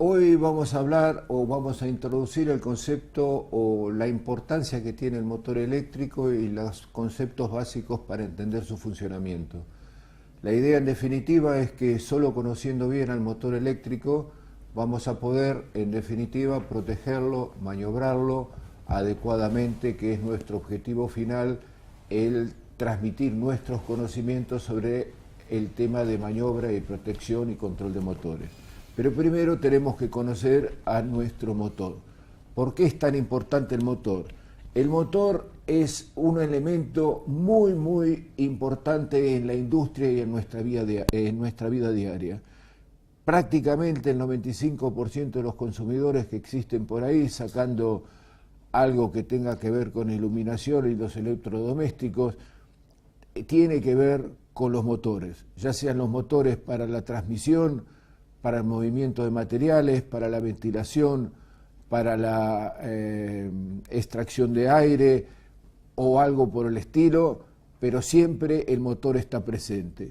Hoy vamos a hablar o vamos a introducir el concepto o la importancia que tiene el motor eléctrico y los conceptos básicos para entender su funcionamiento. La idea en definitiva es que solo conociendo bien al motor eléctrico vamos a poder en definitiva protegerlo, maniobrarlo adecuadamente, que es nuestro objetivo final, el transmitir nuestros conocimientos sobre el tema de maniobra y protección y control de motores. Pero primero tenemos que conocer a nuestro motor. ¿Por qué es tan importante el motor? El motor es un elemento muy importante en la industria y en nuestra vida diaria. Prácticamente el 95% de los consumidores que existen por ahí, sacando algo que tenga que ver con iluminación y los electrodomésticos, tiene que ver con los motores, ya sean los motores para la transmisión, para el movimiento de materiales, para la ventilación, para la extracción de aire o algo por el estilo, pero siempre el motor está presente.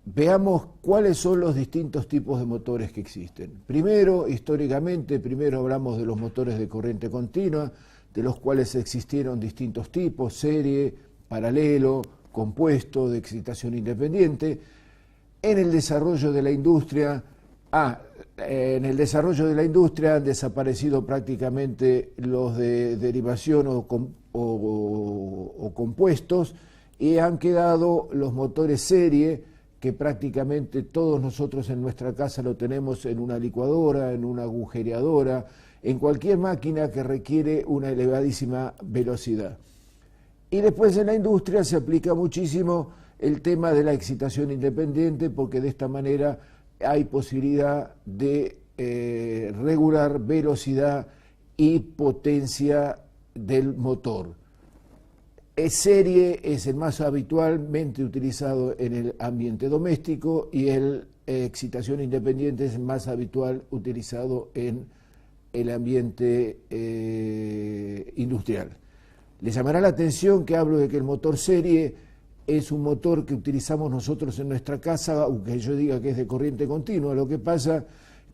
Veamos cuáles son los distintos tipos de motores que existen. Primero, históricamente, hablamos de los motores de corriente continua, de los cuales existieron distintos tipos, serie, paralelo, compuesto, de excitación independiente. En el desarrollo de la industria, han desaparecido prácticamente los de derivación o compuestos y han quedado los motores serie, que prácticamente todos nosotros en nuestra casa lo tenemos en una licuadora, en una agujereadora, en cualquier máquina que requiere una elevadísima velocidad. Y después en la industria se aplica muchísimo el tema de la excitación independiente, porque de esta manera hay posibilidad de regular velocidad y potencia del motor. Serie es el más habitualmente utilizado en el ambiente doméstico y el excitación independiente es el más habitual utilizado en el ambiente industrial. Les llamará la atención que hablo de que el motor serie es un motor que utilizamos nosotros en nuestra casa, aunque yo diga que es de corriente continua. Lo que pasa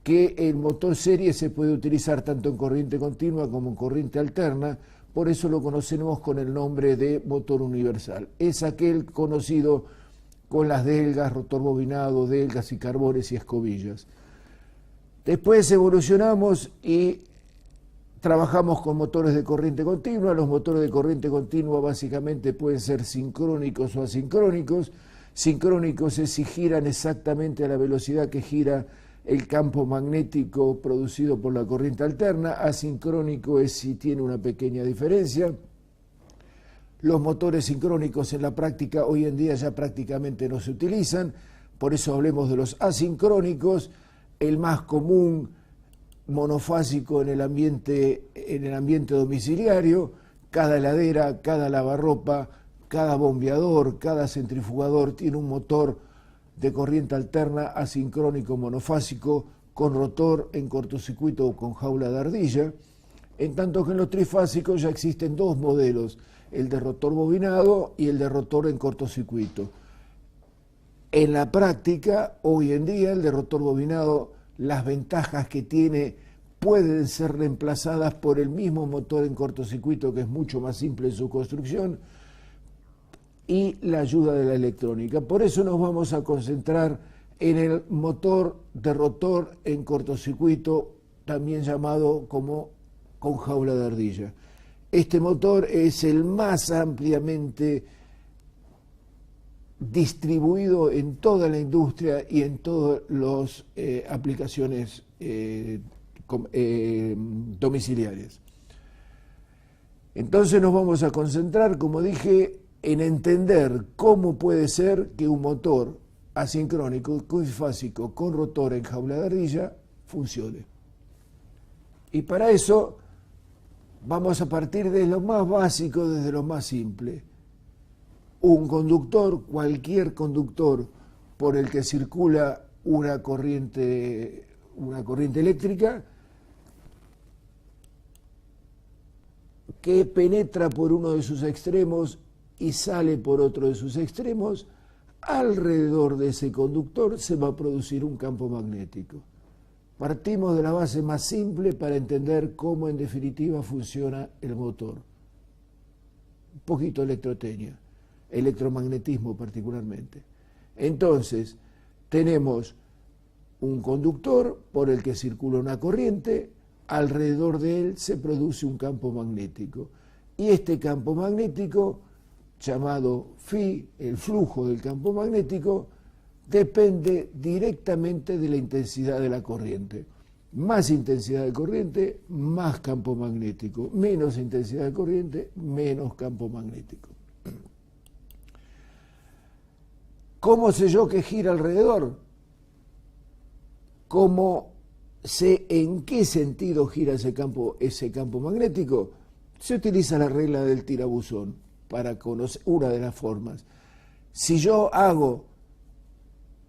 que el motor serie se puede utilizar tanto en corriente continua como en corriente alterna, por eso lo conocemos con el nombre de motor universal. Es aquel conocido con las delgas, rotor bobinado, delgas y carbones y escobillas. Después evolucionamos y trabajamos con motores de corriente continua. Los motores de corriente continua básicamente pueden ser sincrónicos o asincrónicos. Sincrónicos es si giran exactamente a la velocidad que gira el campo magnético producido por la corriente alterna. Asincrónico es si tiene una pequeña diferencia. Los motores sincrónicos en la práctica hoy en día ya prácticamente no se utilizan, por eso hablemos de los asincrónicos. El más común, monofásico en el ambiente domiciliario. Cada heladera, cada lavarropa, cada bombeador, cada centrifugador tiene un motor de corriente alterna asincrónico monofásico con rotor en cortocircuito o con jaula de ardilla, en tanto que en los trifásicos ya existen dos modelos, el de rotor bobinado y el de rotor en cortocircuito. En la práctica, hoy en día, el de rotor bobinado, las ventajas que tiene pueden ser reemplazadas por el mismo motor en cortocircuito, que es mucho más simple en su construcción, y la ayuda de la electrónica. Por eso nos vamos a concentrar en el motor de rotor en cortocircuito, también llamado como con jaula de ardilla. Este motor es el más ampliamente distribuido en toda la industria y en todas las aplicaciones domiciliarias. Entonces nos vamos a concentrar, como dije, en entender cómo puede ser que un motor asincrónico, trifásico, con rotor en jaula de ardilla, funcione. Y para eso vamos a partir de lo más básico, desde lo más simple. Un conductor, cualquier conductor por el que circula una corriente eléctrica, que penetra por uno de sus extremos y sale por otro de sus extremos, alrededor de ese conductor se va a producir un campo magnético. Partimos de la base más simple para entender cómo en definitiva funciona el motor. Un poquito electrotecnia, electromagnetismo particularmente. Entonces, tenemos un conductor por el que circula una corriente, alrededor de él se produce un campo magnético. Y este campo magnético, llamado Φ, el flujo del campo magnético, depende directamente de la intensidad de la corriente. Más intensidad de corriente, más campo magnético. Menos intensidad de corriente, menos campo magnético. ¿Cómo sé yo que gira alrededor? ¿Cómo sé en qué sentido gira ese campo magnético? Se utiliza la regla del tirabuzón para conocer una de las formas. Si yo hago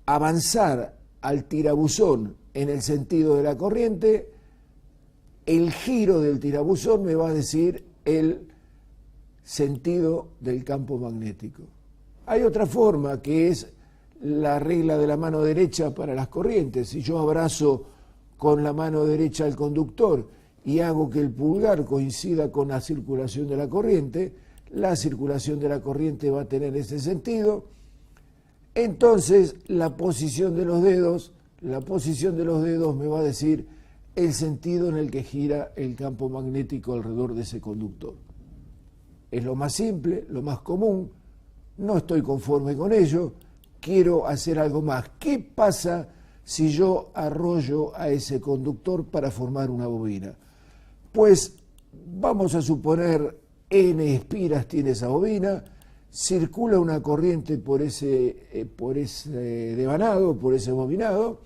avanzar al tirabuzón en el sentido de la corriente, el giro del tirabuzón me va a decir el sentido del campo magnético. Hay otra forma que es la regla de la mano derecha para las corrientes. Si yo abrazo con la mano derecha al conductor y hago que el pulgar coincida con la circulación de la circulación de la corriente va a tener ese sentido. Entonces la posición de los dedos me va a decir el sentido en el que gira el campo magnético alrededor de ese conductor. Es lo más simple, lo más común, no estoy conforme con ello, quiero hacer algo más. ¿Qué pasa si yo arrollo a ese conductor para formar una bobina? Pues vamos a suponer N espiras tiene esa bobina, circula una corriente por ese devanado, por ese bobinado,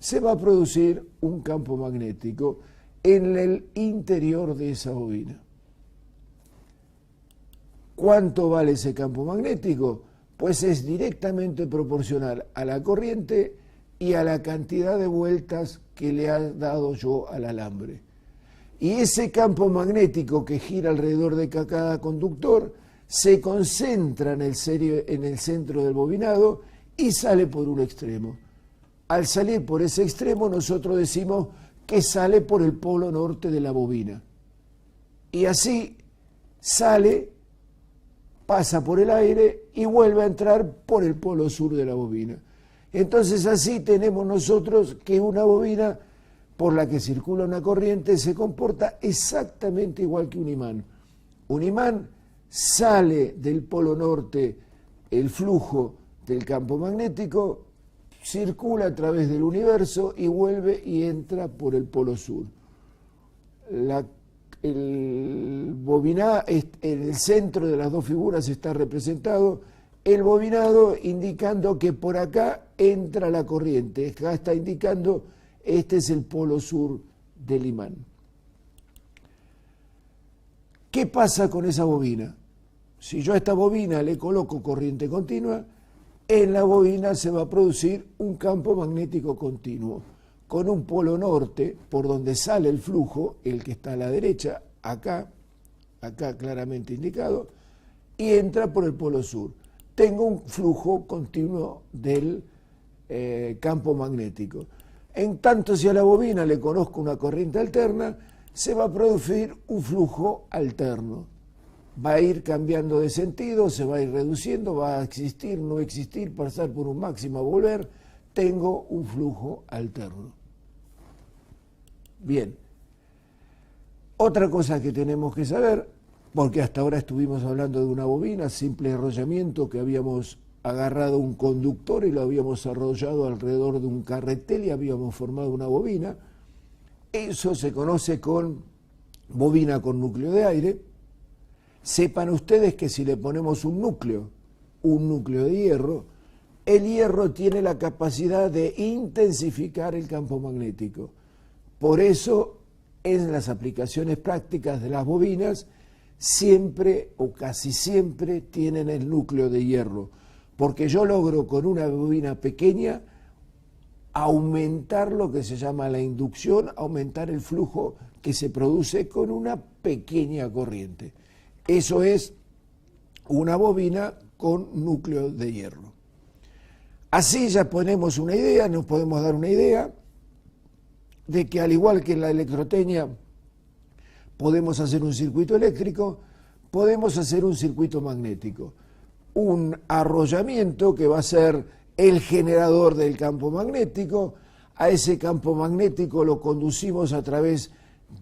se va a producir un campo magnético en el interior de esa bobina. ¿Cuánto vale ese campo magnético? Pues es directamente proporcional a la corriente y a la cantidad de vueltas que le ha dado yo al alambre. Y ese campo magnético que gira alrededor de cada conductor se concentra en el centro del bobinado y sale por un extremo. Al salir por ese extremo nosotros decimos que sale por el polo norte de la bobina. Y así sale, pasa por el aire y vuelve a entrar por el polo sur de la bobina. Entonces así tenemos nosotros que una bobina por la que circula una corriente se comporta exactamente igual que un imán. Un imán sale del polo norte el flujo del campo magnético, circula a través del universo y vuelve y entra por el polo sur. El centro de las dos figuras está representado el bobinado indicando que por acá entra la corriente, acá está indicando este es el polo sur del imán. ¿Qué pasa con esa bobina? Si yo a esta bobina le coloco corriente continua, en la bobina se va a producir un campo magnético continuo, con un polo norte por donde sale el flujo, el que está a la derecha, acá claramente indicado, y entra por el polo sur. Tengo un flujo continuo del campo magnético. En tanto, si a la bobina le conozco una corriente alterna, se va a producir un flujo alterno. Va a ir cambiando de sentido, se va a ir reduciendo, va a existir, no existir, pasar por un máximo, volver. Tengo un flujo alterno. Bien. Otra cosa que tenemos que saber, porque hasta ahora estuvimos hablando de una bobina, simple enrollamiento, que habíamos agarrado un conductor y lo habíamos arrollado alrededor de un carretel y habíamos formado una bobina. Eso se conoce con bobina con núcleo de aire. Sepan ustedes que si le ponemos un núcleo de hierro, el hierro tiene la capacidad de intensificar el campo magnético. Por eso, en las aplicaciones prácticas de las bobinas, siempre o casi siempre tienen el núcleo de hierro, porque yo logro con una bobina pequeña aumentar lo que se llama la inducción, aumentar el flujo que se produce con una pequeña corriente. Eso es una bobina con núcleo de hierro. Así ya ponemos una idea, nos podemos dar una idea de que al igual que en la electrotecnia podemos hacer un circuito eléctrico, podemos hacer un circuito magnético. Un arrollamiento que va a ser el generador del campo magnético. A ese campo magnético lo conducimos a través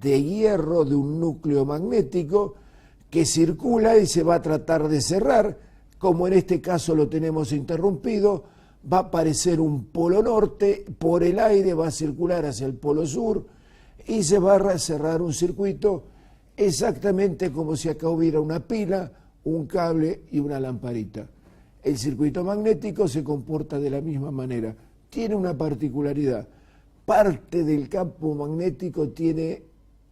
de hierro, de un núcleo magnético que circula y se va a tratar de cerrar. Como en este caso lo tenemos interrumpido, va a aparecer un polo norte, por el aire va a circular hacia el polo sur y se va a cerrar un circuito exactamente como si acá hubiera una pila, un cable y una lamparita. El circuito magnético se comporta de la misma manera. Tiene una particularidad. Parte del campo magnético tiene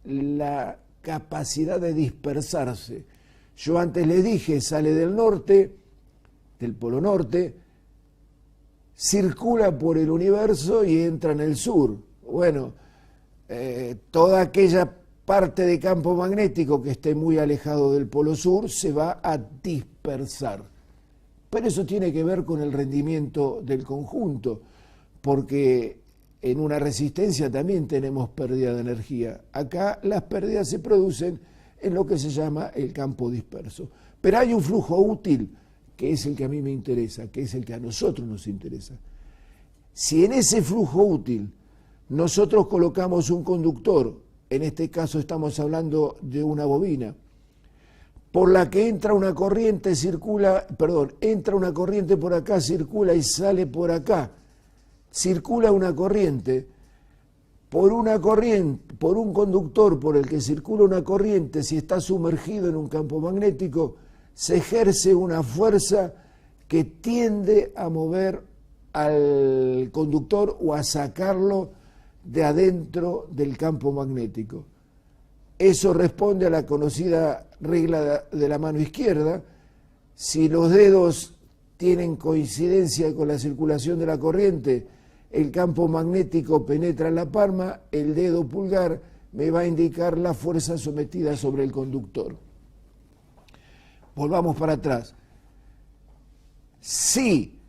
la capacidad de dispersarse. Yo antes les dije, sale del norte, del polo norte, circula por el universo y entra en el sur. Bueno, toda aquella parte de campo magnético que esté muy alejado del polo sur se va a dispersar. Pero eso tiene que ver con el rendimiento del conjunto, porque en una resistencia también tenemos pérdida de energía. Acá las pérdidas se producen en lo que se llama el campo disperso. Pero hay un flujo útil, que es el que a mí me interesa, que es el que a nosotros nos interesa. Si en ese flujo útil nosotros colocamos un conductor, en este caso estamos hablando de una bobina, por la que entra una corriente, entra una corriente por acá, circula y sale por acá. Circula una corriente, por un conductor por el que circula una corriente, si está sumergido en un campo magnético, se ejerce una fuerza que tiende a mover al conductor o a sacarlo de adentro del campo magnético. Eso responde a la conocida regla de la mano izquierda. Si los dedos tienen coincidencia con la circulación de la corriente, el campo magnético penetra en la palma, el dedo pulgar me va a indicar la fuerza sometida sobre el conductor. Volvamos para atrás. Si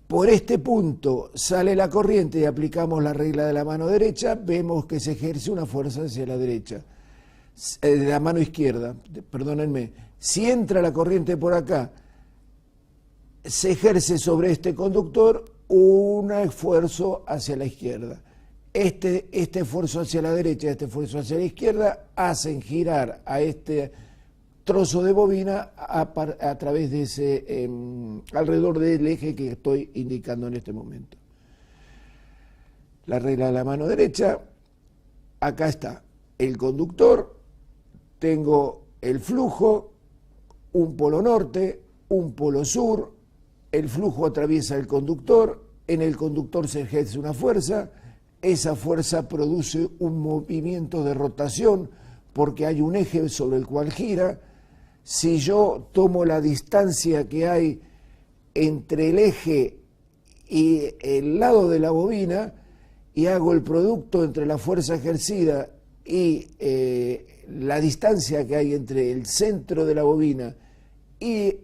por este punto sale la corriente y aplicamos la regla de la mano derecha, vemos que se ejerce una fuerza hacia la derecha, de la mano izquierda, perdónenme. Si entra la corriente por acá, se ejerce sobre este conductor un esfuerzo hacia la izquierda. Este esfuerzo hacia la derecha y este esfuerzo hacia la izquierda hacen girar a este trozo de bobina a través de ese, alrededor del eje que estoy indicando en este momento. La regla de la mano derecha, acá está el conductor, tengo el flujo, un polo norte, un polo sur, el flujo atraviesa el conductor, en el conductor se ejerce una fuerza, esa fuerza produce un movimiento de rotación porque hay un eje sobre el cual gira. Si yo tomo la distancia que hay entre el eje y el lado de la bobina y hago el producto entre la fuerza ejercida y la distancia que hay entre el centro de la bobina y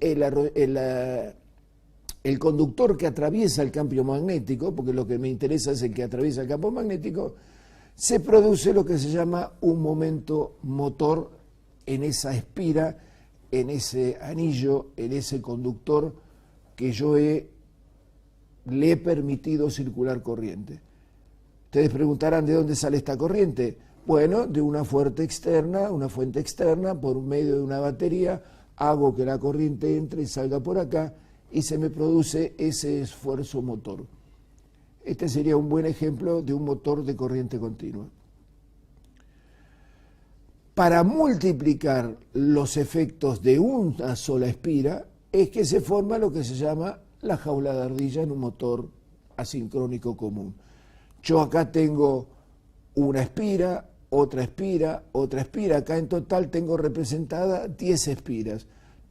el conductor que atraviesa el campo magnético, porque lo que me interesa es el que atraviesa el campo magnético, se produce lo que se llama un momento motor en esa espira, en ese anillo, en ese conductor que yo le he permitido circular corriente. Ustedes preguntarán de dónde sale esta corriente. Bueno, de una fuente externa, por medio de una batería, hago que la corriente entre y salga por acá y se me produce ese esfuerzo motor. Este sería un buen ejemplo de un motor de corriente continua. Para multiplicar los efectos de una sola espira es que se forma lo que se llama la jaula de ardilla en un motor asincrónico común. Yo acá tengo una espira, otra espira, otra espira. Acá en total tengo representadas 10 espiras,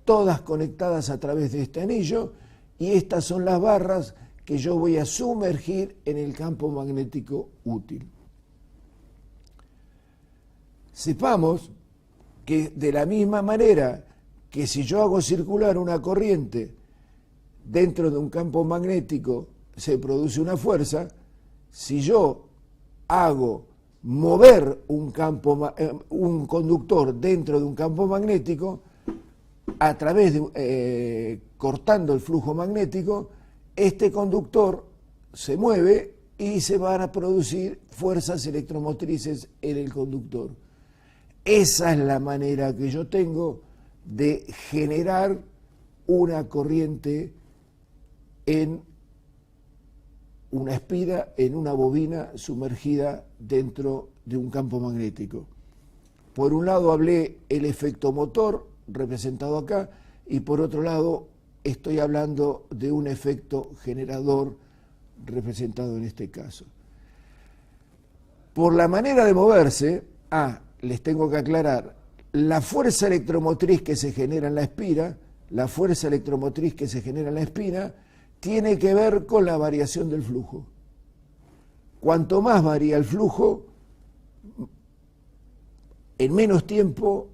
todas conectadas a través de este anillo, y estas son las barras que yo voy a sumergir en el campo magnético útil. Sepamos que de la misma manera que si yo hago circular una corriente dentro de un campo magnético se produce una fuerza. Si yo hago mover un conductor dentro de un campo magnético, a través de cortando el flujo magnético, este conductor se mueve y se van a producir fuerzas electromotrices en el conductor. Esa es la manera que yo tengo de generar una corriente en una espira, en una bobina sumergida dentro de un campo magnético. Por un lado hablé el efecto motor, representado acá, y por otro lado estoy hablando de un efecto generador, representado en este caso. Por la manera de moverse, les tengo que aclarar, la fuerza electromotriz que se genera en la espira, tiene que ver con la variación del flujo. Cuanto más varía el flujo, en menos tiempo,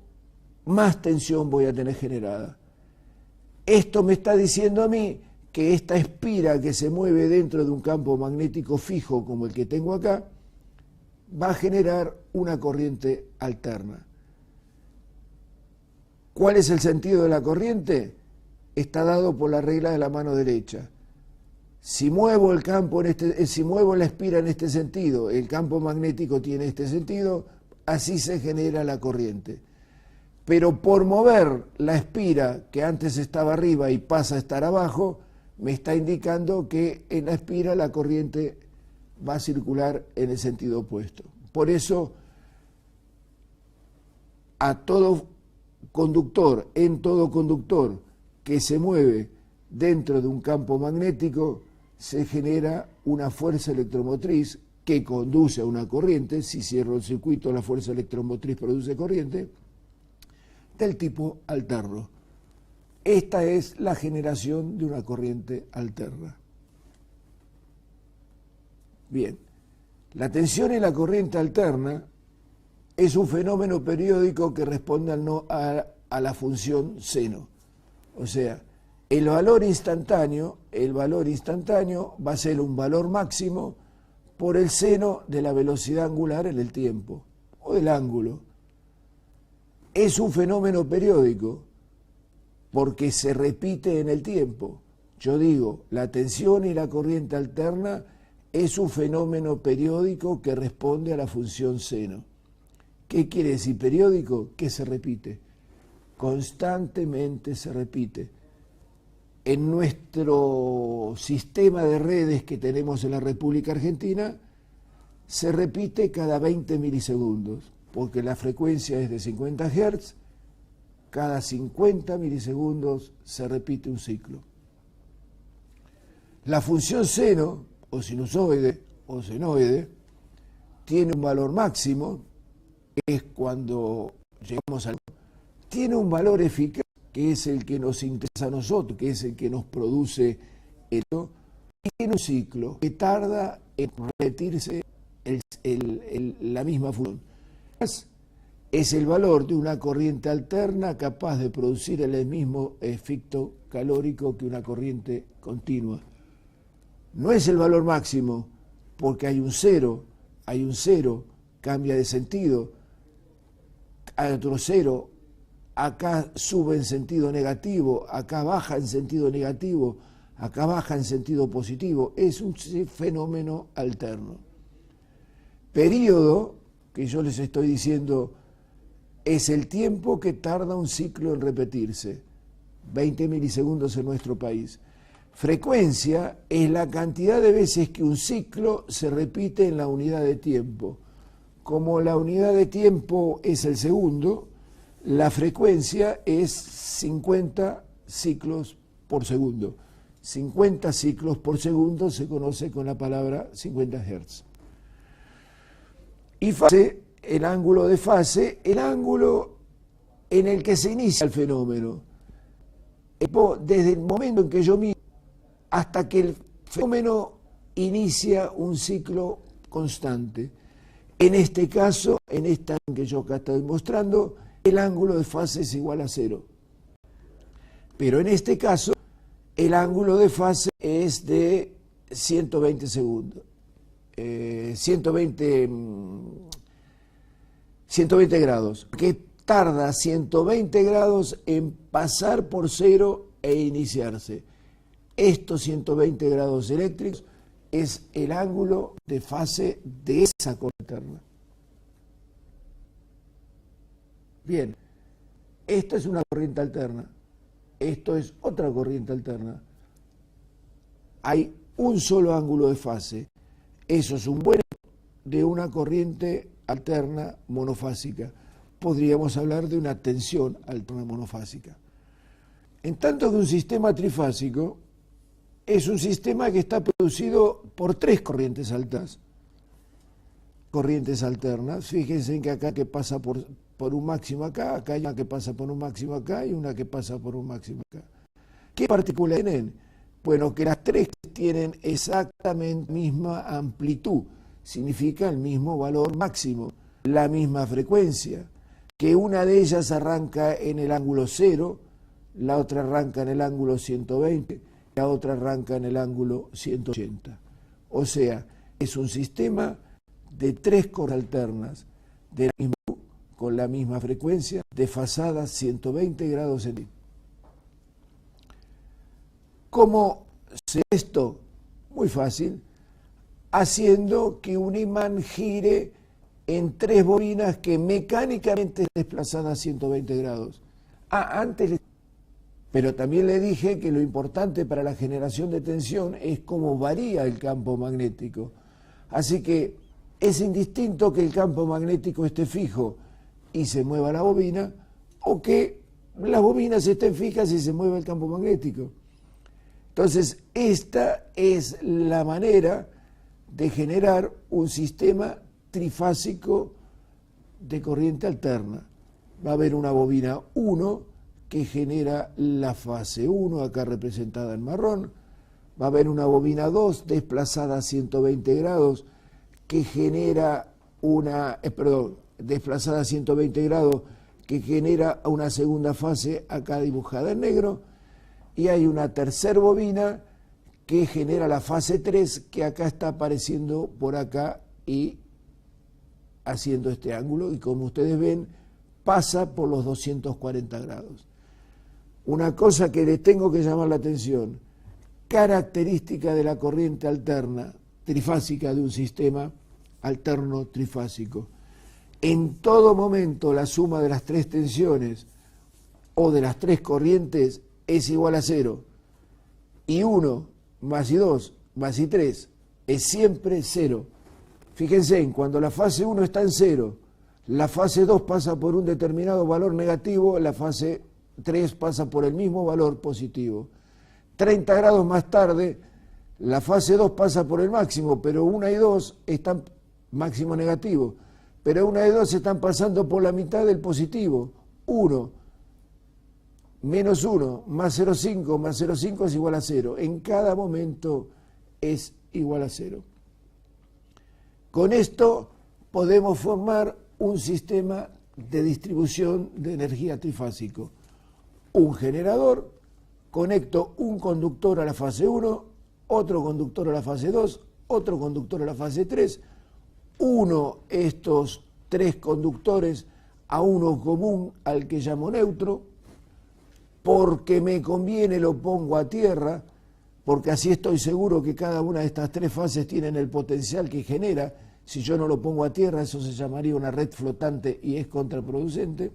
más tensión voy a tener generada. Esto me está diciendo a mí que esta espira que se mueve dentro de un campo magnético fijo como el que tengo acá, va a generar una corriente alterna. ¿Cuál es el sentido de la corriente? Está dado por la regla de la mano derecha. Si muevo el campo si muevo la espira en este sentido, el campo magnético tiene este sentido, así se genera la corriente. Pero por mover la espira que antes estaba arriba y pasa a estar abajo, me está indicando que en la espira la corriente va a circular en el sentido opuesto. Por eso, en todo conductor que se mueve dentro de un campo magnético, se genera una fuerza electromotriz que conduce a una corriente. Si cierro el circuito, la fuerza electromotriz produce corriente del tipo alterno. Esta es la generación de una corriente alterna. Bien, la tensión en la corriente alterna es un fenómeno periódico que responde a la función seno. O sea, el valor instantáneo va a ser un valor máximo por el seno de la velocidad angular en el tiempo, o del ángulo. Es un fenómeno periódico porque se repite en el tiempo. Yo digo, la tensión y la corriente alterna es un fenómeno periódico que responde a la función seno. ¿Qué quiere decir periódico? Que se repite, constantemente se repite. En nuestro sistema de redes que tenemos en la República Argentina, se repite cada 20 milisegundos, porque la frecuencia es de 50 Hz, cada 50 milisegundos se repite un ciclo. La función seno, o sinusoide, o senoide, tiene un valor máximo, es cuando llegamos al... Tiene un valor eficaz, que es el que nos interesa a nosotros, que es el que nos produce esto, y tiene un ciclo que tarda en repetirse la misma función. Es el valor de una corriente alterna capaz de producir el mismo efecto calórico que una corriente continua. No es el valor máximo, porque hay un cero, cambia de sentido, hay otro cero, acá sube en sentido negativo, acá baja en sentido negativo, acá baja en sentido positivo. Es un fenómeno alterno. Período, que yo les estoy diciendo, es el tiempo que tarda un ciclo en repetirse, 20 milisegundos en nuestro país. Frecuencia es la cantidad de veces que un ciclo se repite en la unidad de tiempo. Como la unidad de tiempo es el segundo, la frecuencia es 50 ciclos por segundo. 50 ciclos por segundo se conoce con la palabra 50 Hz. Y fase, el ángulo de fase, el ángulo en el que se inicia el fenómeno. Desde el momento en que yo miro hasta que el fenómeno inicia un ciclo constante. En este caso, en esta que yo acá estoy mostrando, el ángulo de fase es igual a 0. Pero en este caso, el ángulo de fase es de 120 segundos, 120 grados, que tarda 120 grados en pasar por cero e iniciarse. Estos 120 grados eléctricos es el ángulo de fase de esa corriente alterna. Bien, esto es una corriente alterna, esto es otra corriente alterna. Hay un solo ángulo de fase, eso es un buen de una corriente alterna monofásica. Podríamos hablar de una tensión alterna monofásica. En tanto que un sistema trifásico es un sistema que está producido por tres corrientes alternas. Fíjense en que acá que pasa por un máximo acá hay una que pasa por un máximo acá y una que pasa por un máximo acá. ¿Qué particularidad tienen? Bueno, que las tres tienen exactamente la misma amplitud, significa el mismo valor máximo, la misma frecuencia, que una de ellas arranca en el ángulo 0, la otra arranca en el ángulo 120, la otra arranca en el ángulo 180. O sea, es un sistema de tres corrientes alternas de la misma, con la misma frecuencia, desfasadas 120 grados en el. ¿Cómo se esto? Muy fácil, haciendo que un imán gire en tres bobinas que mecánicamente están desplazadas 120 grados. Pero también le dije que lo importante para la generación de tensión es cómo varía el campo magnético. Así que es indistinto que el campo magnético esté fijo y se mueva la bobina, o que las bobinas estén fijas y se mueva el campo magnético. Entonces, esta es la manera de generar un sistema trifásico de corriente alterna. Va a haber una bobina 1 que genera la fase 1, acá representada en marrón. Va a haber una bobina 2 desplazada a 120 grados que genera desplazada a 120 grados que genera una segunda fase acá dibujada en negro. Y hay una tercera bobina que genera la fase 3 que acá está apareciendo por acá y haciendo este ángulo, y como ustedes ven pasa por los 240 grados. Una cosa que les tengo que llamar la atención, característica de la corriente alterna trifásica de un sistema alterno trifásico. En todo momento la suma de las tres tensiones o de las tres corrientes es igual a 0. Y 1 más y 2 más y 3 es siempre 0. Fíjense, cuando la fase 1 está en 0, la fase 2 pasa por un determinado valor negativo, la fase 3 pasa por el mismo valor positivo. 30 grados más tarde, la fase 2 pasa por el máximo, pero 1 y 2 están máximo negativo, pero 1 y 2 están pasando por la mitad del positivo. 1 menos 1 más 0,5 más 0,5 es igual a 0. En cada momento es igual a 0. Con esto podemos formar un sistema de distribución de energía trifásico. Un generador, conecto un conductor a la fase 1, otro conductor a la fase 2, otro conductor a la fase 3, uno estos tres conductores a uno común al que llamo neutro, porque me conviene lo pongo a tierra, porque así estoy seguro que cada una de estas tres fases tienen el potencial que genera. Si yo no lo pongo a tierra, eso se llamaría una red flotante y es contraproducente.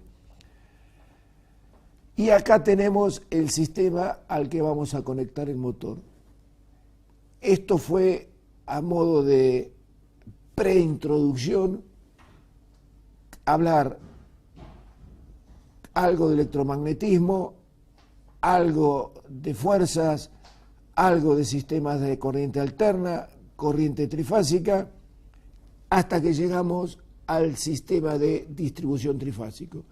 Y acá tenemos el sistema al que vamos a conectar el motor. Esto fue a modo de preintroducción, hablar algo de electromagnetismo, algo de fuerzas, algo de sistemas de corriente alterna, corriente trifásica, hasta que llegamos al sistema de distribución trifásico.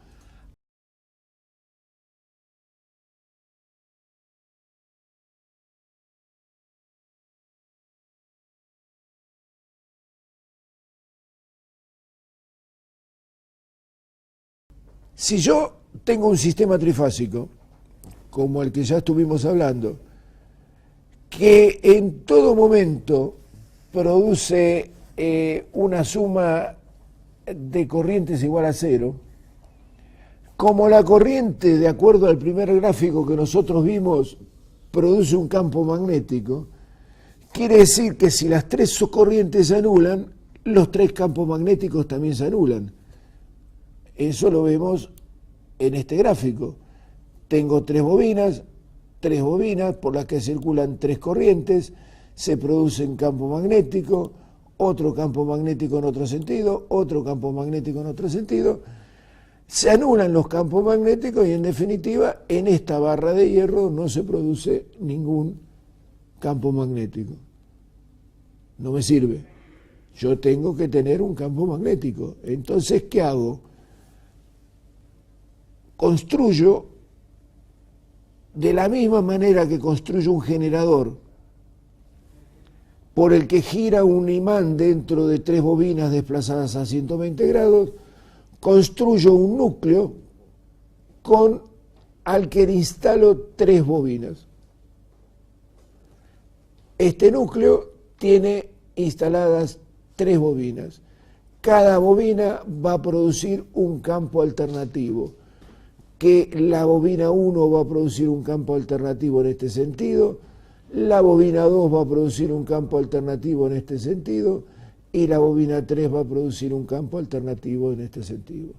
Si yo tengo un sistema trifásico, como el que ya estuvimos hablando, que en todo momento produce una suma de corrientes igual a cero, como la corriente, de acuerdo al primer gráfico que nosotros vimos, produce un campo magnético, quiere decir que si las tres corrientes se anulan, los tres campos magnéticos también se anulan. Eso lo vemos en este gráfico. Tengo tres bobinas por las que circulan tres corrientes, se produce un campo magnético, otro campo magnético en otro sentido, otro campo magnético en otro sentido, se anulan los campos magnéticos y en definitiva en esta barra de hierro no se produce ningún campo magnético. No me sirve. Yo tengo que tener un campo magnético. Entonces, ¿qué hago? Construyo de la misma manera que construyo un generador por el que gira un imán dentro de tres bobinas desplazadas a 120 grados, construyo un núcleo al que le instalo tres bobinas. Este núcleo tiene instaladas tres bobinas. Cada bobina va a producir un campo alternativo, que la bobina 1 va a producir un campo alternativo en este sentido, la bobina 2 va a producir un campo alternativo en este sentido, y la bobina 3 va a producir un campo alternativo en este sentido.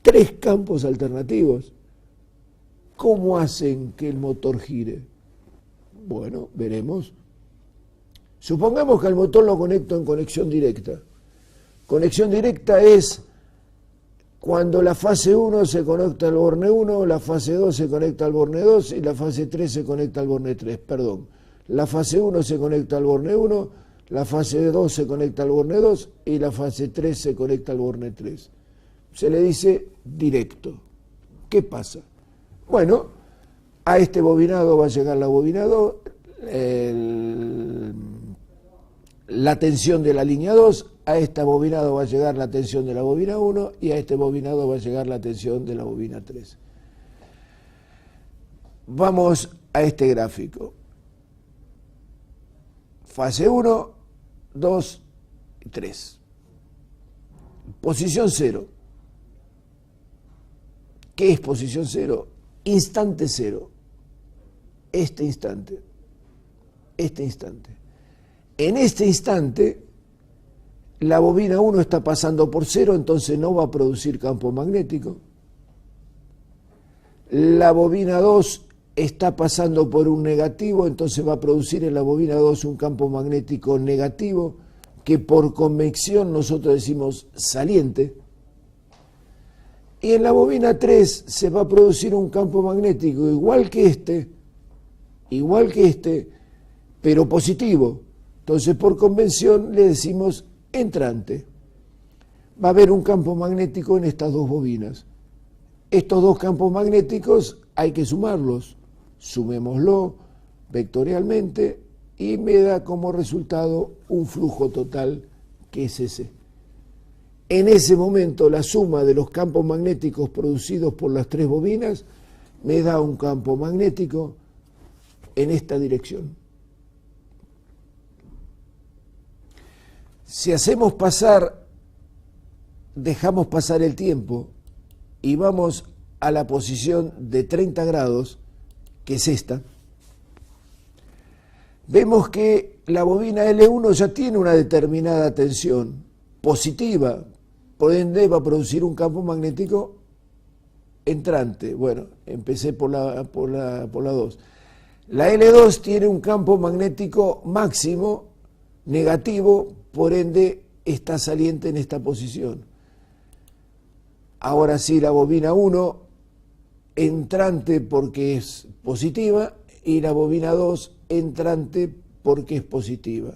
Tres campos alternativos. ¿Cómo hacen que el motor gire? Bueno, veremos. Supongamos que al motor lo conecto en conexión directa. Conexión directa es cuando la fase 1 se conecta al borne 1, la fase 2 se conecta al borne 2 y la fase 3 se conecta al borne 3. Perdón, la fase 1 se conecta al borne 1, la fase 2 se conecta al borne 2 y la fase 3 se conecta al borne 3. Se le dice directo. ¿Qué pasa? Bueno, a este bobinado va a llegar la bobina 2, la tensión de la línea 2, a este bobinado va a llegar la tensión de la bobina 1 y a este bobinado va a llegar la tensión de la bobina 3. Vamos a este gráfico. Fase 1, 2 y 3. Posición 0. ¿Qué es posición 0? Instante 0. Este instante. En este instante, la bobina 1 está pasando por 0, entonces no va a producir campo magnético. La bobina 2 está pasando por un negativo, entonces va a producir en la bobina 2 un campo magnético negativo, que por convección nosotros decimos saliente. Y en la bobina 3 se va a producir un campo magnético igual que este, pero positivo. Entonces, por convención le decimos entrante. Va a haber un campo magnético en estas dos bobinas. Estos dos campos magnéticos hay que sumarlos. Sumémoslo vectorialmente y me da como resultado un flujo total que es ese. En ese momento, la suma de los campos magnéticos producidos por las tres bobinas me da un campo magnético en esta dirección. Si dejamos pasar el tiempo y vamos a la posición de 30 grados, que es esta, vemos que la bobina L1 ya tiene una determinada tensión positiva, por ende va a producir un campo magnético entrante. Bueno, empecé por la 2. La L2 tiene un campo magnético máximo negativo, por ende está saliente en esta posición. Ahora sí, la bobina 1 entrante porque es positiva y la bobina 2 entrante porque es positiva.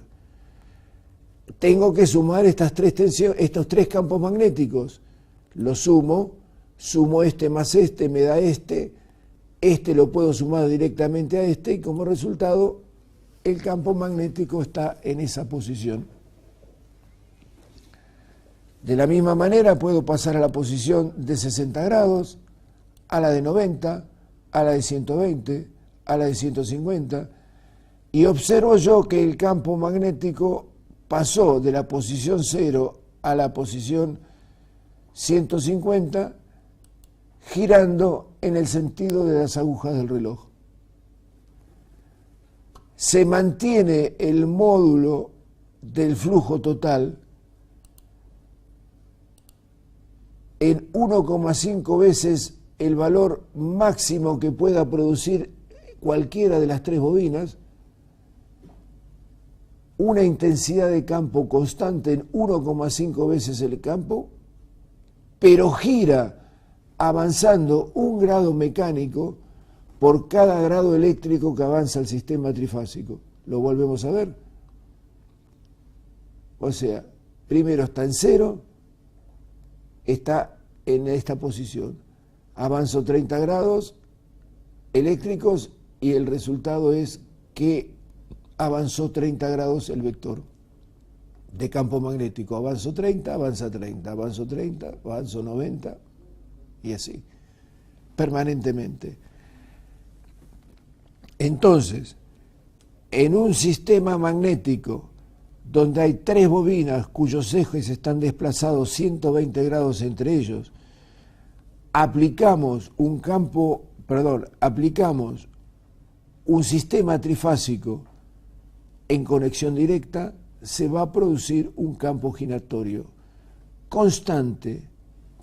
Tengo que sumar estos tres campos magnéticos. Los sumo este más este me da este lo puedo sumar directamente a este y como resultado el campo magnético está en esa posición. De la misma manera puedo pasar a la posición de 60 grados, a la de 90, a la de 120, a la de 150 Y observo yo que el campo magnético pasó de la posición 0 a la posición 150, girando en el sentido de las agujas del reloj. Se mantiene el módulo del flujo total en 1,5 veces el valor máximo que pueda producir cualquiera de las tres bobinas, una intensidad de campo constante en 1,5 veces el campo, pero gira avanzando 1 grado mecánico por cada grado eléctrico que avanza el sistema trifásico. ¿Lo volvemos a ver? O sea, primero está en 0, está en esta posición. Avanzo 30 grados eléctricos y el resultado es que avanzó 30 grados el vector de campo magnético. Avanzo 30, avanza 30, avanzo 30, avanzo 90 y así, permanentemente. Entonces, en un sistema magnético donde hay 3 bobinas cuyos ejes están desplazados 120 grados entre ellos, aplicamos un sistema trifásico en conexión directa, se va a producir un campo giratorio constante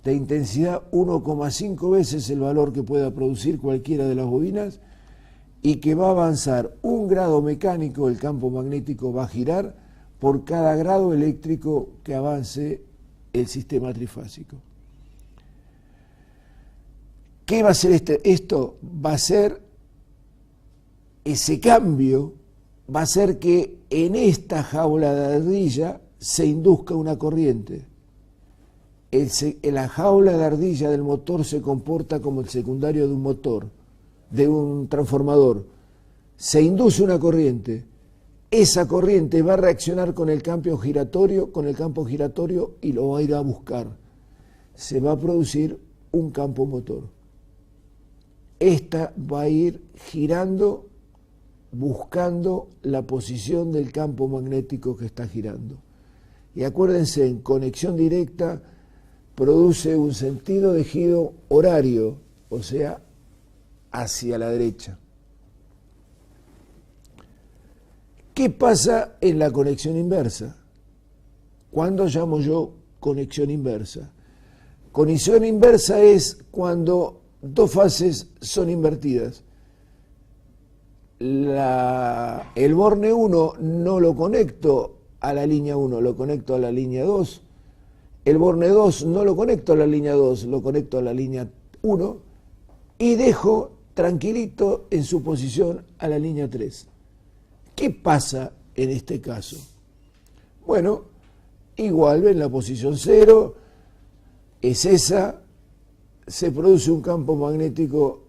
de intensidad 1,5 veces el valor que pueda producir cualquiera de las bobinas y que va a avanzar 1 grado mecánico, el campo magnético va a girar por cada grado eléctrico que avance el sistema trifásico. ¿Qué va a ser esto? Va a ser ese cambio, va a hacer que en esta jaula de ardilla se induzca una corriente. La jaula de ardilla del motor se comporta como el secundario de un motor, de un transformador. Se induce una corriente. Esa corriente va a reaccionar con el campo giratorio y lo va a ir a buscar. Se va a producir un campo motor. Esta va a ir girando buscando la posición del campo magnético que está girando. Y acuérdense, en conexión directa produce un sentido de giro horario, o sea, hacia la derecha. ¿Qué pasa en la conexión inversa? ¿Cuándo llamo yo conexión inversa? Conexión inversa es cuando 2 fases son invertidas. El borne 1 no lo conecto a la línea 1, lo conecto a la línea 2. El borne 2 no lo conecto a la línea 2, lo conecto a la línea 1 y dejo tranquilito en su posición a la línea 3. ¿Qué pasa en este caso? Bueno, igual en la posición 0, es esa, se produce un campo magnético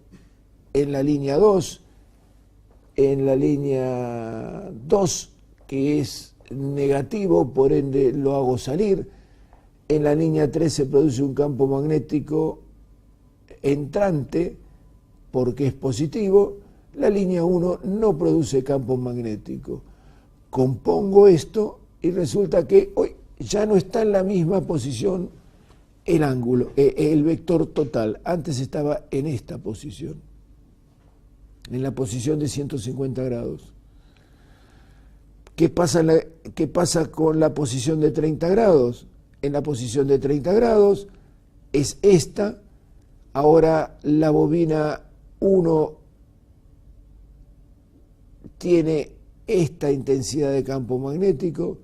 en la línea 2, en la línea 2, que es negativo, por ende lo hago salir. En la línea 3 se produce un campo magnético entrante, porque es positivo. La línea 1 no produce campo magnético. Compongo esto y resulta que hoy ya no está en la misma posición el ángulo, el vector total. Antes estaba en esta posición, en la posición de 150 grados. ¿Qué pasa con la posición de 30 grados? En la posición de 30 grados es esta. Ahora la bobina 1 tiene esta intensidad de campo magnético,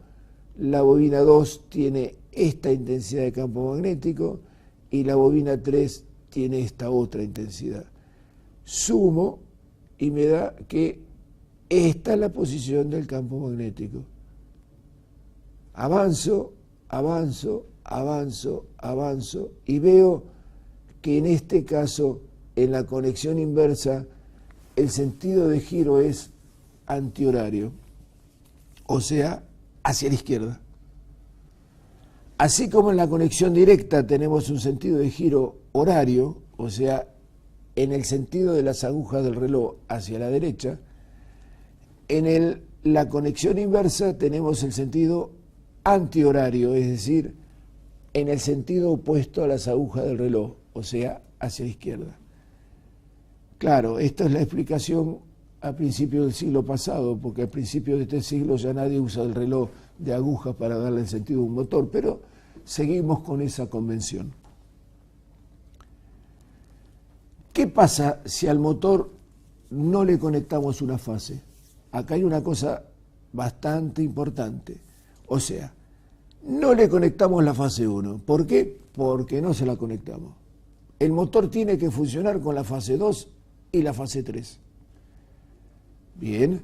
la bobina 2 tiene esta intensidad de campo magnético y la bobina 3 tiene esta otra intensidad. Sumo y me da que esta es la posición del campo magnético. Avanzo, avanzo, avanzo, avanzo y veo que en este caso, en la conexión inversa, el sentido de giro es antihorario, o sea, hacia la izquierda. Así como en la conexión directa tenemos un sentido de giro horario, o sea, en el sentido de las agujas del reloj hacia la derecha, En la conexión inversa tenemos el sentido antihorario, es decir, en el sentido opuesto a las agujas del reloj, o sea, hacia la izquierda. Claro, esta es la explicación a principios del siglo pasado, porque a principios de este siglo ya nadie usa el reloj de agujas para darle el sentido a un motor, pero seguimos con esa convención. ¿Qué pasa si al motor no le conectamos una fase? Acá hay una cosa bastante importante. O sea, no le conectamos la fase 1. ¿Por qué? Porque no se la conectamos. El motor tiene que funcionar con la fase 2 y la fase 3. Bien,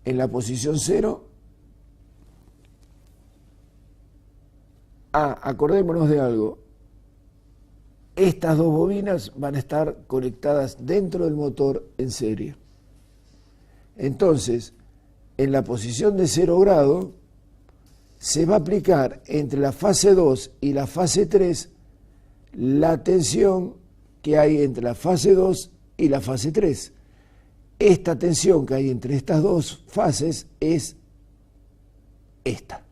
en la posición 0. Acordémonos de algo. Estas dos bobinas van a estar conectadas dentro del motor en serie. Entonces, en la posición de 0 grado, se va a aplicar entre la fase 2 y la fase 3 la tensión que hay entre la fase 2 y la fase 3. Esta tensión que hay entre estas dos fases es esta.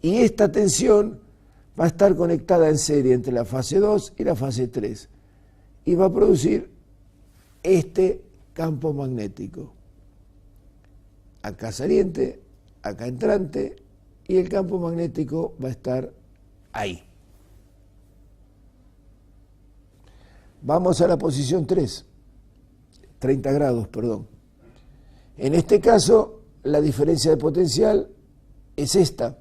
Y esta tensión va a estar conectada en serie entre la fase 2 y la fase 3 y va a producir este campo magnético. Acá saliente, acá entrante, y el campo magnético va a estar ahí. Vamos a la posición 30 grados, perdón. En este caso, la diferencia de potencial es esta.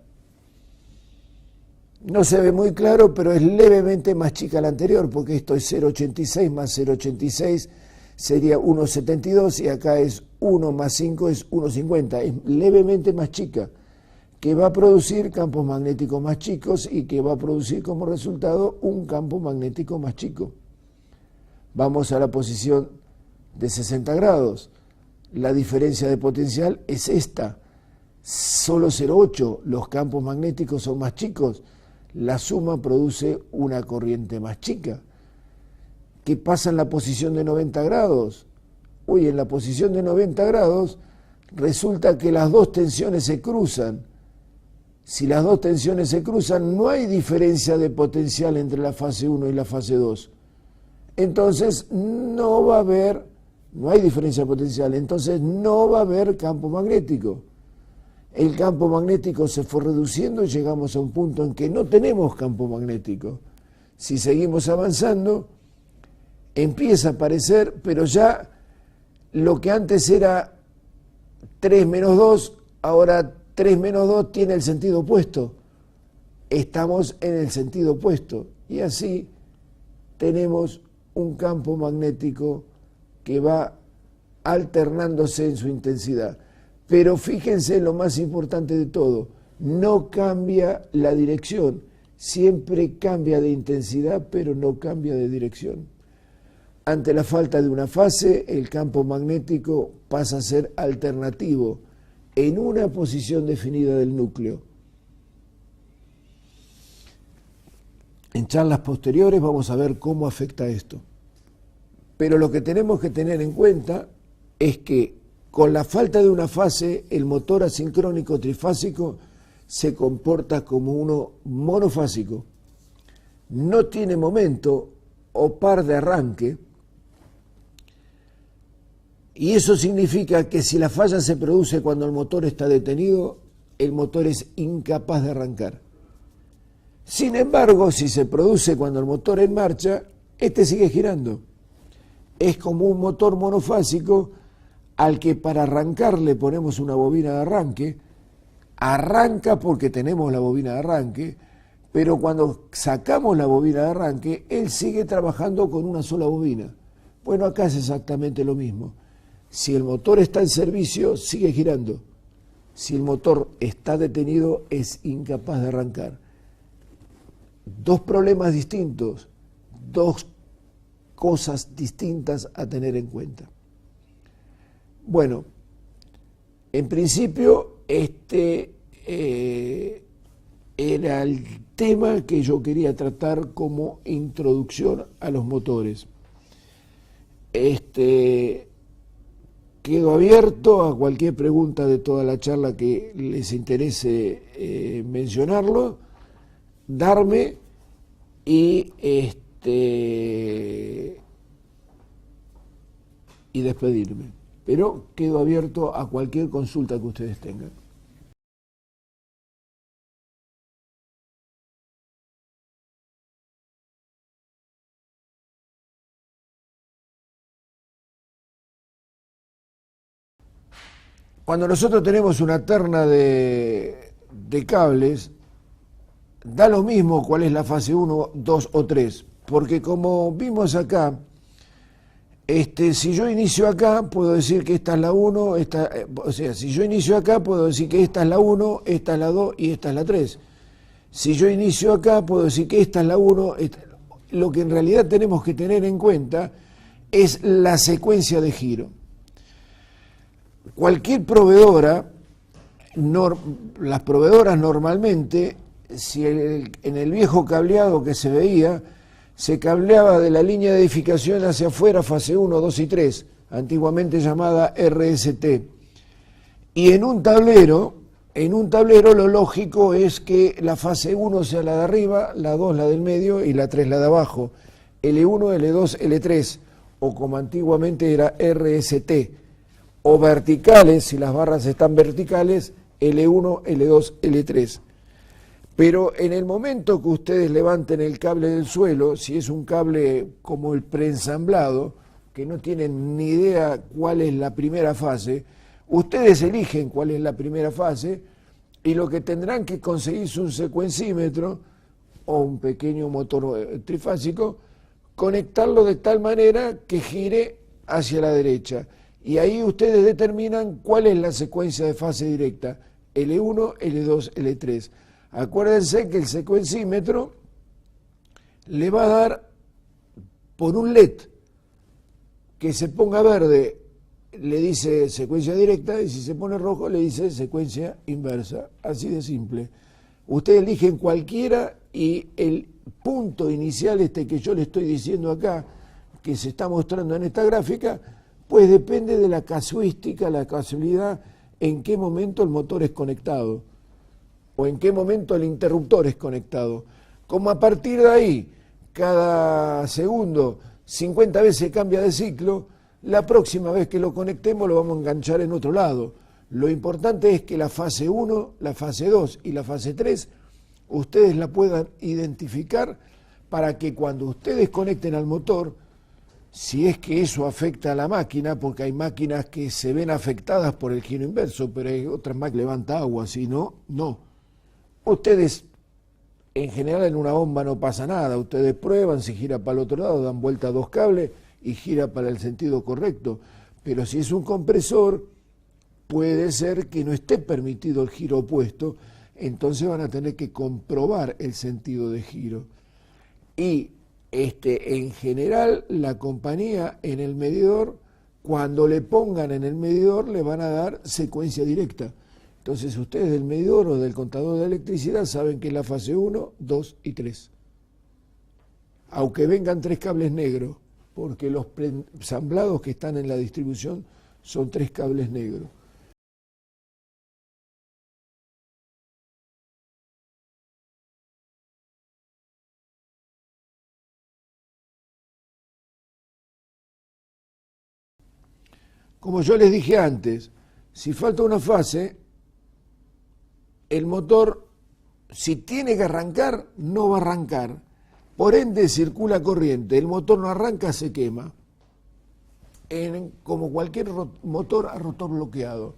No se ve muy claro, pero es levemente más chica la anterior, porque esto es 0,86 más 0,86 sería 1,72 y acá es 1 más 5 es 1,50. Es levemente más chica, que va a producir campos magnéticos más chicos y que va a producir como resultado un campo magnético más chico. Vamos a la posición de 60 grados. La diferencia de potencial es esta. Solo 0,8. Los campos magnéticos son más chicos. La suma produce una corriente más chica. ¿Qué pasa en la posición de 90 grados? En la posición de 90 grados resulta que las dos tensiones se cruzan. Si las dos tensiones se cruzan, no hay diferencia de potencial entre la fase 1 y la fase 2. Entonces no hay diferencia de potencial, entonces no va a haber campo magnético. El campo magnético se fue reduciendo y llegamos a un punto en que no tenemos campo magnético. Si seguimos avanzando, empieza a aparecer, pero ya lo que antes era 3 menos 2, ahora 3 menos 2 tiene el sentido opuesto. Estamos en el sentido opuesto y así tenemos un campo magnético que va alternándose en su intensidad. Pero fíjense en lo más importante de todo, no cambia la dirección, siempre cambia de intensidad, pero no cambia de dirección. Ante la falta de una fase, el campo magnético pasa a ser alternativo en una posición definida del núcleo. En charlas posteriores vamos a ver cómo afecta esto. Pero lo que tenemos que tener en cuenta es que con la falta de una fase, el motor asincrónico trifásico se comporta como uno monofásico. No tiene momento o par de arranque, y eso significa que si la falla se produce cuando el motor está detenido, el motor es incapaz de arrancar. Sin embargo, si se produce cuando el motor en marcha, este sigue girando. Es como un motor monofásico al que para arrancar le ponemos una bobina de arranque, arranca porque tenemos la bobina de arranque, pero cuando sacamos la bobina de arranque, él sigue trabajando con una sola bobina. Bueno, acá es exactamente lo mismo. Si el motor está en servicio, sigue girando. Si el motor está detenido, es incapaz de arrancar. Dos problemas distintos, dos cosas distintas a tener en cuenta. Bueno, en principio este era el tema que yo quería tratar como introducción a los motores. ¿Qué quedo abierto a cualquier pregunta de toda la charla que les interese mencionarlo, darme y despedirme. Pero quedo abierto a cualquier consulta que ustedes tengan. Cuando nosotros tenemos una terna de cables, da lo mismo cuál es la fase 1, 2 o 3, porque como vimos acá, si yo inicio acá, puedo decir que esta es la 1, o sea, si yo inicio acá, puedo decir que esta es la 1, esta es la 2 y esta es la 3. Si yo inicio acá, puedo decir que esta es la 1. Lo que en realidad tenemos que tener en cuenta es la secuencia de giro. Cualquier proveedora, las proveedoras normalmente, si en el viejo cableado que se veía, se cableaba de la línea de edificación hacia afuera, fase 1, 2 y 3, antiguamente llamada RST. Y en un tablero lo lógico es que la fase 1 sea la de arriba, la 2 la del medio y la 3 la de abajo. L1, L2, L3, o como antiguamente era RST. O verticales, si las barras están verticales, L1, L2, L3. Pero en el momento que ustedes levanten el cable del suelo, si es un cable como el preensamblado, que no tienen ni idea cuál es la primera fase, ustedes eligen cuál es la primera fase y lo que tendrán que conseguir es un secuencímetro o un pequeño motor trifásico, conectarlo de tal manera que gire hacia la derecha. Y ahí ustedes determinan cuál es la secuencia de fase directa, L1, L2, L3. Acuérdense que el secuencímetro le va a dar por un LED que se ponga verde, le dice secuencia directa, y si se pone rojo le dice secuencia inversa. Así de simple. Ustedes eligen cualquiera y el punto inicial que yo le estoy diciendo acá, que se está mostrando en esta gráfica, pues depende de la casuística, la casualidad, en qué momento el motor es conectado o en qué momento el interruptor es conectado. Como a partir de ahí, cada segundo, 50 veces cambia de ciclo, la próxima vez que lo conectemos lo vamos a enganchar en otro lado. Lo importante es que la fase 1, la fase 2 y la fase 3, ustedes la puedan identificar para que cuando ustedes conecten al motor, si es que eso afecta a la máquina, porque hay máquinas que se ven afectadas por el giro inverso, pero hay otras máquinas que levanta agua, si no, no. Ustedes, en general en una bomba no pasa nada, ustedes prueban, si gira para el otro lado, dan vuelta a 2 cables y gira para el sentido correcto. Pero si es un compresor, puede ser que no esté permitido el giro opuesto, entonces van a tener que comprobar el sentido de giro. Y en general, la compañía en el medidor, cuando le pongan en el medidor, le van a dar secuencia directa. Entonces, ustedes del medidor o del contador de electricidad saben que es la fase 1, 2 y 3. Aunque vengan 3 cables negros, porque los ensamblados que están en la distribución son 3 cables negros. Como yo les dije antes, si falta una fase, el motor, si tiene que arrancar, no va a arrancar. Por ende, circula corriente. El motor no arranca, se quema. Como cualquier motor a rotor bloqueado.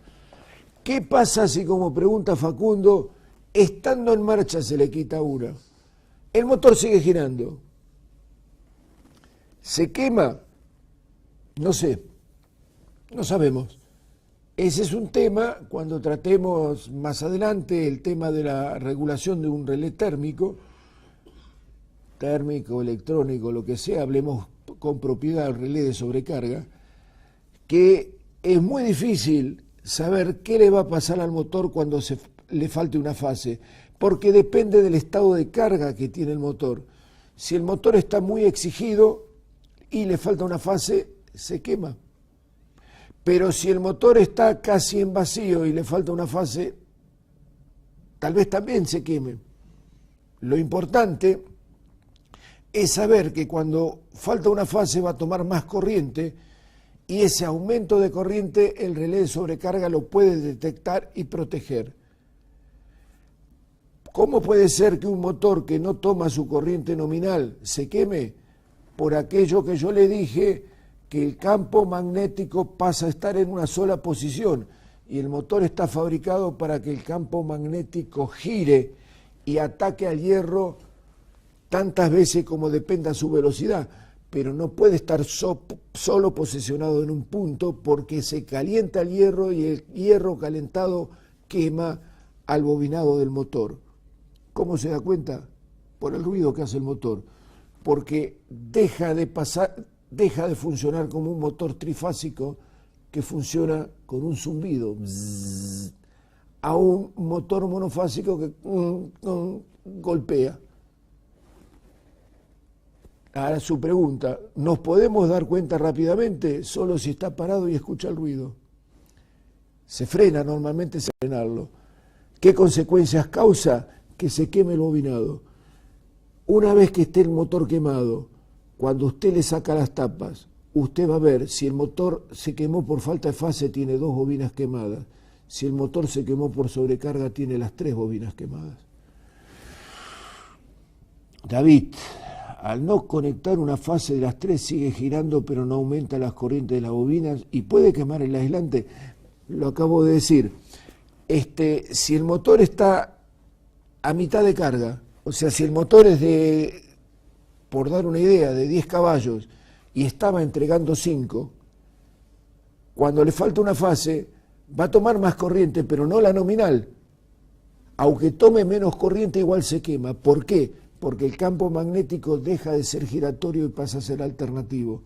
¿Qué pasa si, como pregunta Facundo, estando en marcha se le quita una? El motor sigue girando. ¿Se quema? No sé. No sabemos. Ese es un tema, cuando tratemos más adelante el tema de la regulación de un relé térmico, electrónico, lo que sea, hablemos con propiedad del relé de sobrecarga, que es muy difícil saber qué le va a pasar al motor cuando le falte una fase, porque depende del estado de carga que tiene el motor. Si el motor está muy exigido y le falta una fase, se quema. Pero si el motor está casi en vacío y le falta una fase, tal vez también se queme. Lo importante es saber que cuando falta una fase va a tomar más corriente y ese aumento de corriente el relé de sobrecarga lo puede detectar y proteger. ¿Cómo puede ser que un motor que no toma su corriente nominal se queme? Por aquello que yo le dije, que el campo magnético pasa a estar en una sola posición y el motor está fabricado para que el campo magnético gire y ataque al hierro tantas veces como dependa su velocidad, pero no puede estar solo posicionado en un punto porque se calienta el hierro y el hierro calentado quema al bobinado del motor. ¿Cómo se da cuenta? Por el ruido que hace el motor, porque deja de funcionar como un motor trifásico que funciona con un zumbido, bzzz, a un motor monofásico que golpea. Ahora su pregunta, ¿nos podemos dar cuenta rápidamente? Solo si está parado y escucha el ruido. Se frena, normalmente se frenarlo. ¿Qué consecuencias causa? Que se queme el bobinado. Una vez que esté el motor quemado, cuando usted le saca las tapas, usted va a ver si el motor se quemó por falta de fase, tiene 2 bobinas quemadas. Si el motor se quemó por sobrecarga, tiene las 3 bobinas quemadas. David, al no conectar una fase de las 3 sigue girando, pero no aumenta las corrientes de las bobinas y puede quemar el aislante. Lo acabo de decir. Si el motor está a mitad de carga, o sea, si el motor es de, por dar una idea, de 10 caballos y estaba entregando 5, cuando le falta una fase, va a tomar más corriente, pero no la nominal. Aunque tome menos corriente, igual se quema. ¿Por qué? Porque el campo magnético deja de ser giratorio y pasa a ser alternativo.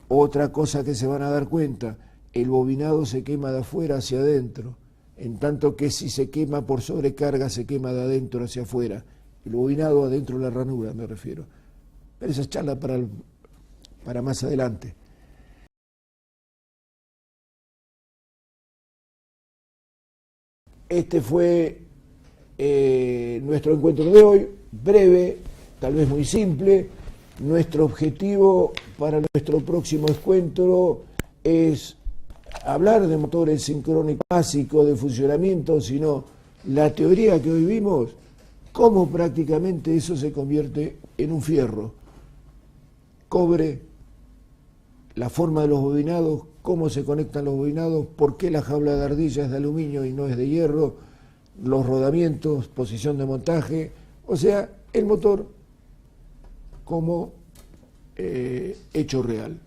Otra cosa que se van a dar cuenta, el bobinado se quema de afuera hacia adentro, en tanto que si se quema por sobrecarga, se quema de adentro hacia afuera. El bobinado adentro de la ranura, me refiero. Pero esa es charla para más adelante. Este fue nuestro encuentro de hoy, breve, tal vez muy simple. Nuestro objetivo para nuestro próximo encuentro es hablar de motores sincrónicos básicos de funcionamiento, sino la teoría que hoy vimos, cómo prácticamente eso se convierte en un fierro. Cobre, la forma de los bobinados, cómo se conectan los bobinados, por qué la jaula de ardilla es de aluminio y no es de hierro, los rodamientos, posición de montaje, o sea, el motor como hecho real.